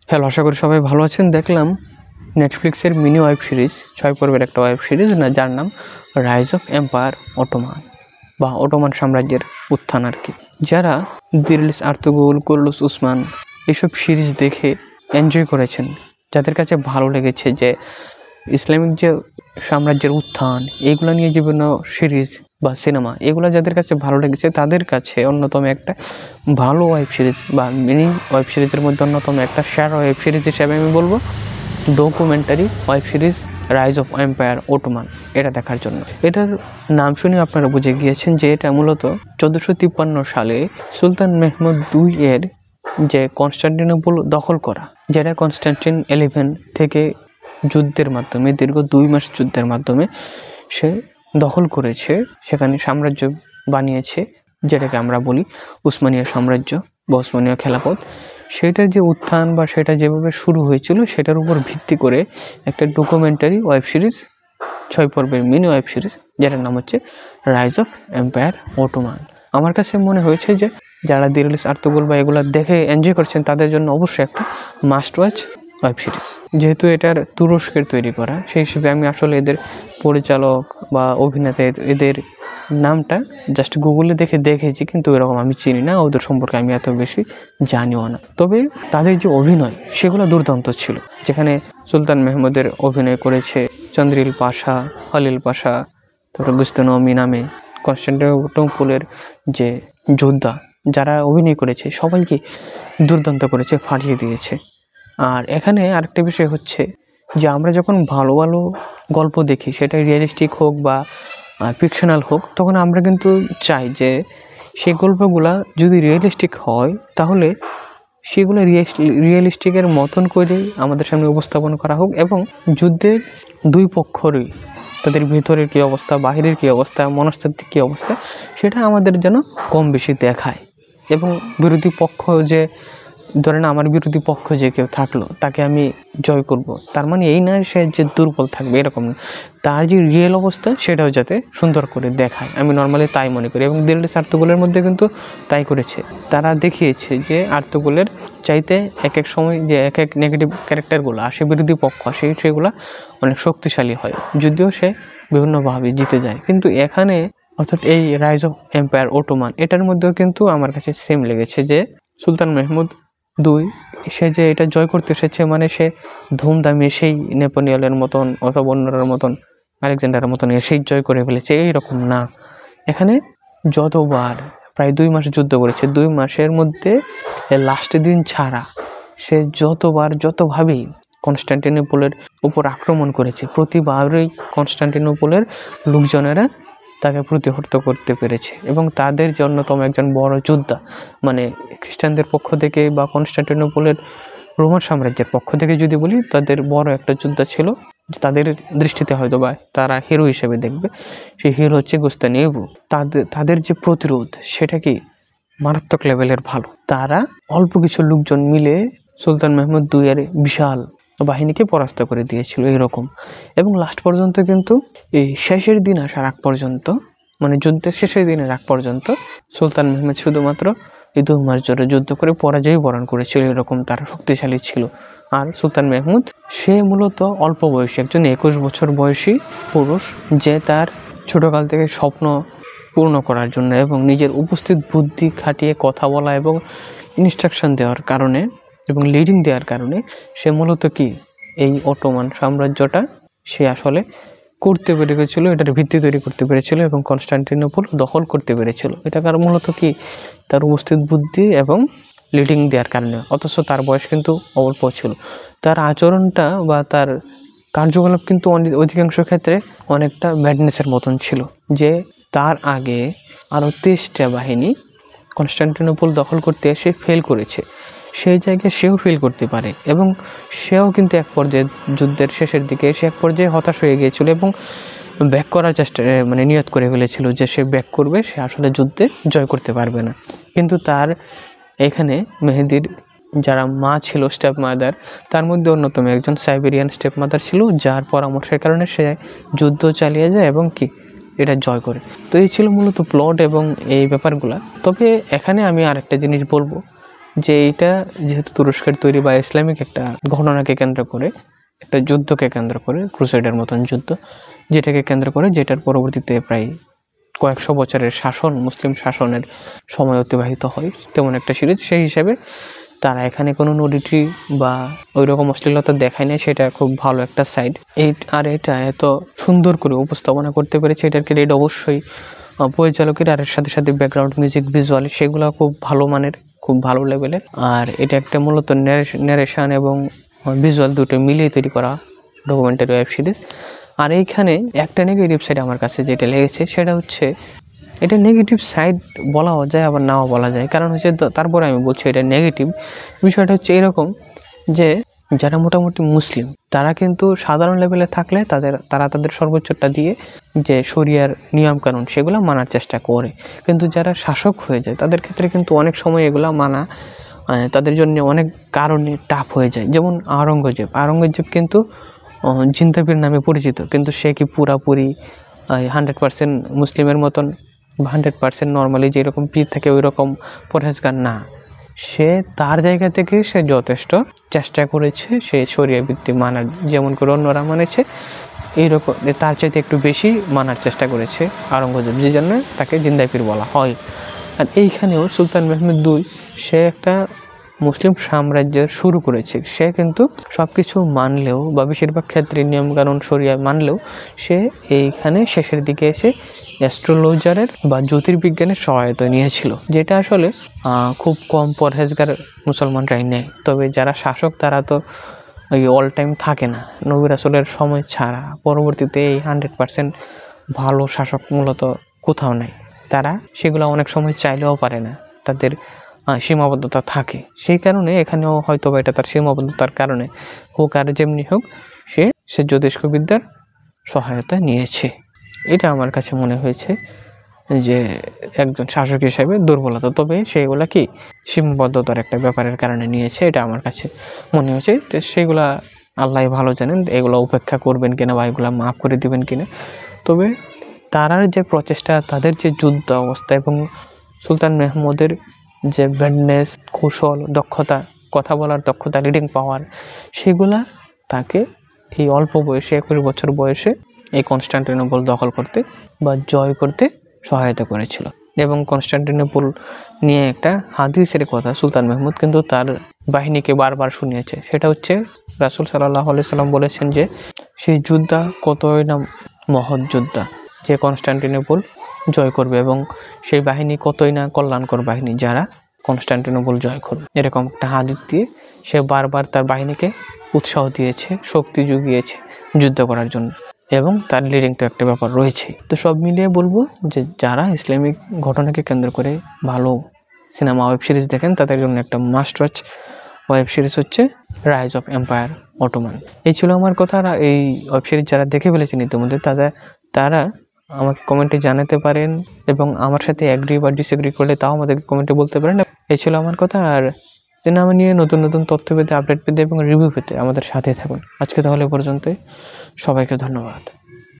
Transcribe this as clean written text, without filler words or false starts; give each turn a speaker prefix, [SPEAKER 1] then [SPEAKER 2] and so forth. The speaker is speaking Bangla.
[SPEAKER 1] হ্যালো, আশা করি সবাই ভালো আছেন। দেখলাম নেটফ্লিক্সের মিনি ওয়েব সিরিজ 6 পর্বের একটা ওয়েব সিরিজ যার নাম রাইজ অফ এম্পায়ার অটোমান বা অটোমান সাম্রাজ্যের উত্থান আর কি। যারা দিরলিস আর্তুগুল, কুরুলুস উসমান এসব সিরিজ দেখে এনজয় করেছেন, যাদের কাছে ভালো লেগেছে যে ইসলামিক যে সাম্রাজ্যের উত্থান এইগুলো নিয়ে বিভিন্ন সিরিজ বা সিনেমা এগুলো যাদের কাছে ভালো লেগেছে তাদের কাছে অন্যতম একটা ভালো ওয়েব সিরিজ বা মিনি ওয়েব সিরিজের মধ্যে অন্যতম একটা সেরা ওয়েব সিরিজ হিসেবে আমি বলবো documentary web series rise of empire Ottoman. এটা দেখার জন্য, এটার নাম শুনে আপনারা বুঝে গিয়েছেন যে এটা মূলত 1453 সালে সুলতান মেহমুদ II এর যে কনস্টান্টিনোপল দখল করা, যেটা কনস্টান্টিন 11 থেকে যুদ্ধের মাধ্যমে দীর্ঘ 2 মাস যুদ্ধের মাধ্যমে সে দখল করেছে, সেখানে সাম্রাজ্য বানিয়েছে, যেটাকে আমরা বলি উসমানীয় সাম্রাজ্য বা উসমানীয় খেলাফত। সেটার যে উত্থান বা সেটা যেভাবে শুরু হয়েছিল সেটার উপর ভিত্তি করে একটা ডকুমেন্টারি ওয়েব সিরিজ 6 পর্বের মিনি ওয়েব সিরিজ, যেটার নাম হচ্ছে রাইজ অফ এম্পায়ার অটোমান। আমার কাছে মনে হয়েছে যে যারা দিরলিস আর্তুগুল বা এগুলো দেখে এনজয় করছেন তাদের জন্য অবশ্যই একটা মাস্ট ওয়াচ ওয়েব সিরিজ। যেহেতু এটার তুরস্কের তৈরি করা, সেই হিসেবে আমি আসলে এদের পরিচালক বা অভিনেতা এদের নামটা জাস্ট গুগলে দেখেছি, কিন্তু এরকম আমি চিনি না, ওদের সম্পর্কে আমি এত বেশি জানিও না। তবে তাদের যে অভিনয় সেগুলো দুর্দান্ত ছিল, যেখানে সুলতান মেহমুদের অভিনয় করেছে চন্দ্রিল পাশা, খলিল পাশা, তারপর গুস্তানো মিনামে, কনস্টান্টিনোপলের যে যোদ্ধা যারা অভিনয় করেছে সবাইকে দুর্দান্ত করেছে, ফাটিয়ে দিয়েছে। আর এখানে আরেকটা বিষয় হচ্ছে যে আমরা যখন ভালো ভালো গল্প দেখি, সেটা রিয়েলিস্টিক হোক বা ফিকশনাল হোক, তখন আমরা কিন্তু চাই যে সেই গল্পগুলা যদি রিয়েলিস্টিক হয় তাহলে সেগুলো রিয়েলিস্টিকের মতন করে আমাদের সামনে উপস্থাপন করা হোক, এবং যুদ্ধের দুই পক্ষরই তাদের ভিতরের কী অবস্থা, বাহিরের কী অবস্থা, মনস্তাত্ত্বিক কী অবস্থা, সেটা আমাদের যেন কম বেশি দেখায়। এবং বিরোধী পক্ষ যে ধরেন আমার বিরোধী পক্ষ যে কেউ থাকলো তাকে আমি জয় করব, তার মানে এই না সে যে দুর্বল থাকবে, এরকম না, তার যে রিয়েল অবস্থা সেটাও যাতে সুন্দর করে দেখায়, আমি নর্মালি তাই মনে করি। এবং দিরলিস আর্তুগুলের মধ্যে কিন্তু তাই করেছে, তারা দেখিয়েছে যে আর্তুগুলের চাইতে এক এক সময় যে এক এক নেগেটিভ ক্যারেক্টারগুলো আসে, বিরোধী পক্ষ আসে, সেগুলো অনেক শক্তিশালী হয়, যদিও সে বিভিন্নভাবে জিতে যায়। কিন্তু এখানে অর্থাৎ এই রাইজ অফ এম্পায়ার অটোমান এটার মধ্যেও কিন্তু আমার কাছে সেম লেগেছে যে সুলতান মেহমুদ II সে যে এটা জয় করতে এসেছে, মানে সে ধুমধামে সেই নেপোলিয়নের মতন অথবা অন্যরার মতন আলেকজান্ডারের মতন এসেই জয় করে ফেলেছে, এইরকম না। এখানে যতবার প্রায় 2 মাস যুদ্ধ করেছে, 2 মাসের মধ্যে লাস্টের দিন ছাড়া সে যতভাবেই কনস্টান্টিনোপলের উপর আক্রমণ করেছে, প্রতিবারই কনস্টান্টিনোপলের লোকজনেরা তাকে প্রতিহত করতে পেরেছে। এবং তাদের যে অন্যতম একজন বড় যোদ্ধা, মানে খ্রিস্টানদের পক্ষ থেকে বা কনস্টান্টিনোপলের রোমান সাম্রাজ্যের পক্ষ থেকে যদি বলি, তাদের বড় একটা যোদ্ধা ছিল, তাদের দৃষ্টিতে হয়তো বা তারা হিরো হিসেবে দেখবে, সেই হিরো হচ্ছে গুস্তানিয়েভু। তাদের যে প্রতিরোধ সেটা কি মারাত্মক লেভেলের ভালো। তারা অল্প কিছু লোকজন মিলে সুলতান মেহমুদ II এর বিশাল বাহিনীকে পরাস্ত করে দিয়েছিল এইরকম। এবং লাস্ট পর্যন্ত কিন্তু এই শেষের দিন আসার আগ পর্যন্ত, মানে যুদ্ধের শেষের দিনের আগ পর্যন্ত সুলতান মেহমুদ শুধুমাত্র এই 2 মাস জোরে যুদ্ধ করে পরাজয় বরণ করেছিল, এরকম তারা শক্তিশালী ছিল। আর সুলতান মেহমুদ সে মূলত অল্প বয়সী একজন 21 বছর বয়সী পুরুষ, যে তার ছোটকাল থেকে স্বপ্ন পূর্ণ করার জন্য এবং নিজের উপস্থিত বুদ্ধি খাটিয়ে কথা বলা এবং ইনস্ট্রাকশন দেওয়ার কারণে এবং লিডিং দেওয়ার কারণে সে মূলত কি এই অটোমান সাম্রাজ্যটা সে আসলে করতে পেরে গেছিল, এটার ভিত্তি তৈরি করতে পেরেছিল এবং কনস্টান্টিনোপল দখল করতে পেরেছিল। এটা কারণ মূলত কি তার উপস্থিত বুদ্ধি এবং লিডিং দেওয়ার কারণে। অথচ তার বয়স কিন্তু অল্প ছিল, তার আচরণটা বা তার কার্যকলাপ কিন্তু অধিকাংশ ক্ষেত্রে অনেকটা ব্যাডনেসের মতন ছিল, যে তার আগে আরও 23টা বাহিনী কনস্টান্টিনোপল দখল করতে এসে ফেল করেছে, সেই জায়গায় সেও ফেল করতে পারে। এবং সেও কিন্তু এক পর্যায়ে যুদ্ধের শেষের দিকে এসে এক পর্যায়ে হতাশ হয়ে গিয়েছিল এবং ব্যাক করার চেষ্টা মানে নিয়ত করে ফেলেছিল যে সে ব্যাক করবে, সে আসলে যুদ্ধে জয় করতে পারবে না। কিন্তু তার এখানে মেহেদির যারা মা ছিল, স্টেপ মাদার, তার মধ্যে অন্যতম একজন সাইবেরিয়ান স্টেপ মাদার ছিল, যার পরামর্শের কারণে সে যুদ্ধ চালিয়ে যায় এবং কি এটা জয় করে। তো এই ছিল মূলত প্লট এবং এই ব্যাপারগুলা। তবে এখানে আমি আরেকটা জিনিস বলবো যে এইটা যেহেতু তুরস্কের তৈরি বা ইসলামিক একটা ঘটনাকে কেন্দ্র করে, একটা যুদ্ধকে কেন্দ্র করে, ক্রুসেডের মতন যুদ্ধ, যেটাকে কেন্দ্র করে, যেটার পরবর্তীতে প্রায় কয়েকশো বছরের শাসন, মুসলিম শাসনের সময় অতিবাহিত হয়, তেমন একটা সিরিজ। সেই হিসাবে তারা এখানে কোনো নুডিটি বা ওই রকম অশ্লীলতা দেখায় না, সেটা খুব ভালো একটা সাইড। আর এটা এত সুন্দর করে উপস্থাপনা করতে পেরেছে, এটার ক্রেডিট অবশ্যই পরিচালকের, আর এর সাথে সাথে ব্যাকগ্রাউন্ড মিউজিক, ভিজুয়াল, সেগুলো খুব ভালো মানের, খুব ভালো লেভেলের। আর এটা একটা মূলত ন্যারেশন এবং ভিজুয়াল দুটো মিলিয়ে তৈরি করা ডকুমেন্টারি ওয়েব সিরিজ। আর এইখানে একটা নেগেটিভ সাইড আমার কাছে যেটা লেগেছে, সেটা হচ্ছে এটা নেগেটিভ সাইড বলাও যায় আবার নাও বলা যায়, কারণ হচ্ছে তারপরে আমি বলছি এটা নেগেটিভ। বিষয়টা হচ্ছে এরকম যে যারা মোটামুটি মুসলিম তারা কিন্তু সাধারণ লেভেলে থাকলে তারা তাদের সর্বোচ্চটা দিয়ে যে শরিয়ার নিয়মকানুন সেগুলো মানার চেষ্টা করে, কিন্তু যারা শাসক হয়ে যায় তাদের ক্ষেত্রে কিন্তু অনেক সময় এগুলো মানা তাদের জন্য অনেক কারণে টাফ হয়ে যায়। যেমন আওরঙ্গজেব কিন্তু জিন্দাবির নামে পরিচিত, কিন্তু সে কি পুরাপুরি 100% মুসলিমের মতন 100% নর্মালি যেরকম পীর থাকে ওই রকম পরহেজগার না। সে তার জায়গা থেকে সে যথেষ্ট চেষ্টা করেছে সে শরিয়া ভিত্তি মানার, যেমন করে অন্যরা মানেছে এইরকম তার চাইতে একটু বেশি মানার চেষ্টা করেছে আওরঙ্গজেব, যে জন্য তাকে জিন্দাপীর বলা হয়। আর এইখানেও সুলতান মেহমুদ II সে একটা মুসলিম সাম্রাজ্য শুরু করেছে। সে কিন্তু সব কিছু মানলেও বা বেশিরভাগ ক্ষেত্রে নিয়মকানুন শরিয়া মানলেও সে এইখানে শেষের দিকে এসে অ্যাস্ট্রোলজারের বা জ্যোতির্বিজ্ঞানের সহায়তা নিয়েছিল, যেটা আসলে খুব কম পরহেজগার মুসলমানরাই নেয়। তবে যারা শাসক তারা তো ওই অল টাইম থাকে না, নবী রাসূলের সময় ছাড়া পরবর্তীতে এই 100% ভালো শাসক মূলত কোথাও নেই। তারা সেগুলো অনেক সময় চাইলেও পারে না, তাদের সীমাবদ্ধতা থাকে। সেই কারণে এখানেও হয়তো বা এটা তার সীমাবদ্ধতার কারণে হোক আর যেমনি হোক সে জ্যোতিষ্কবিদ্যার সহায়তা নিয়েছে। এটা আমার কাছে মনে হয়েছে যে একজন শাসক হিসেবে দুর্বলতা, তবে সেগুলা কি সীমাবদ্ধতার একটা ব্যাপারের কারণে নিয়েছে, এটা আমার কাছে মনে হয়েছে। তো সেগুলা আল্লাহ ভালো জানেন, এগুলো উপেক্ষা করবেন কিনা বা এগুলো মাফ করে দিবেন কিনা। তবে তারার যে প্রচেষ্টা, তাদের যে যুদ্ধ অবস্থা এবং সুলতান মেহমুদের যে ব্র্যান্ডনেস, কৌশল, দক্ষতা, কথা বলার দক্ষতা, রিডিং পাওয়ার, সেগুলা তাকে এই অল্প বয়সে 21 বছর বয়সে এই কনস্টান্টিনোপল দখল করতে বা জয় করতে সহায়তা করেছিল। এবং কনস্টান্টিনোপল নিয়ে একটা হাদিসের কথা সুলতান মেহমুদ কিন্তু তার বাহিনীকে বারবার শুনিয়েছে, সেটা হচ্ছে রাসূল সাল্লাল্লাহু আলাইহি সাল্লাম বলেছেন যে সেই যোদ্ধা কতই না মহৎ যোদ্ধা যে কনস্টান্টিনোপল জয় করবে, এবং সেই বাহিনী কতই না কল্যাণকর বাহিনী যারা কনস্টান্টিনোপল জয় করবে। এরকম একটা হাদিস দিয়ে সে বারবার তার বাহিনীকে উৎসাহ দিয়েছে, শক্তি জুগিয়েছে যুদ্ধ করার জন্য, এবং তার লিডিং তো একটা ব্যাপার রয়েছে। তো সব মিলিয়ে বলবো যে যারা ইসলামিক ঘটনাকে কেন্দ্র করে ভালো সিনেমা ওয়েব সিরিজ দেখেন তাদের জন্য একটা মাস্ট ওয়াচ ওয়েব সিরিজ হচ্ছে রাইজ অফ এম্পায়ার অটোমান। এই ছিল আমার কথা। আর এই ওয়েব সিরিজ যারা দেখে ফেলেছেন ইতিমধ্যে তারা আমাকে কমেন্টে জানাতে পারেন, এবং আমার সাথে অ্যাগ্রি বা ডিসএগ্রি করলে তাও আমাদেরকে কমেন্টে বলতে পারেন। এই ছিল আমার কথা। আর সিনেমা নিয়ে নতুন নতুন তথ্য পেতে, আপডেট পেতে এবং রিভিউ পেতে আমাদের সাথে থাকুন। আজকে তাহলে পর্যন্ত, সবাইকে ধন্যবাদ।